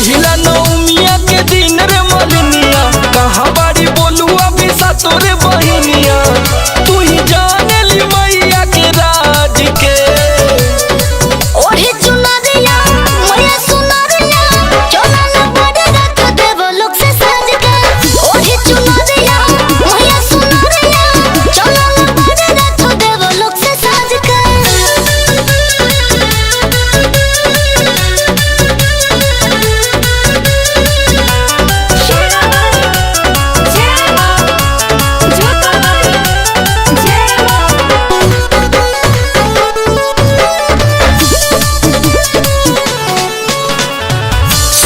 पहिला नौमिया के दिन रे मलिनिया, कहाँ बाड़ी बोलुआ बिसा तोरे बहिनिया। तू ही जाने ली मैया के राज के। ओढ़ी चुनरिया मैया सुनरिया, चला ना बड़े रथ देव लोग से सज के। ओढ़ी चुनरिया मैया सुनरिया, चला ना बड़े रथ देव लोग से सज के।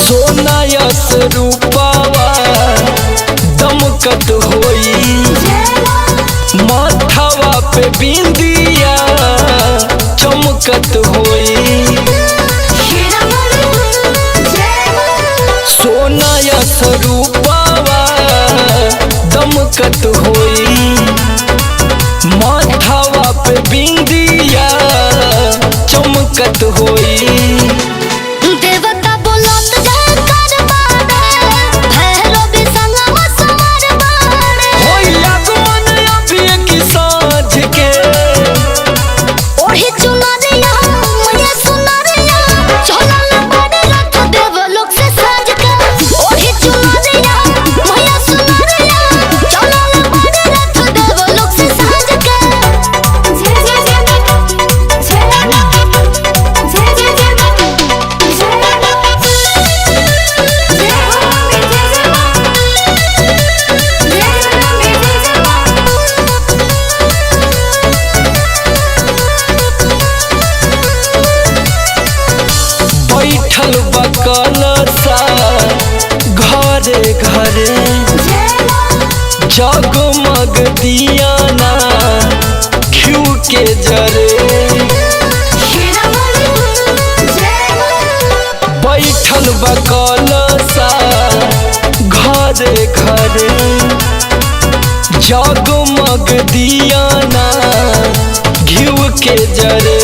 सोना यस रूपावा दमकत होई, माथावा पे बिंदिया चमकत होई। सोना यस रूपावा दमकत होई, माथावा पे बिंदिया चमकत होई। देवता बोलत जय कर बाड़े, भैरव भी संगवा सवार बाड़े। होई आगमन अभी की साँझ के। ओढ़ी चुनरिया मैया सुनरिया, चला ना बड़े रथ देव लोग से सज के। ओढ़ी चुनरिया मैया सुनरिया, चला ना बड़े रथ देव लोग से सज के। बैठल बकलसा घरे घरे, जगमग दियाना घिउ के जरे। बैठल बकलसा घरे घरे, जगमग दियाना घिउ के जरे।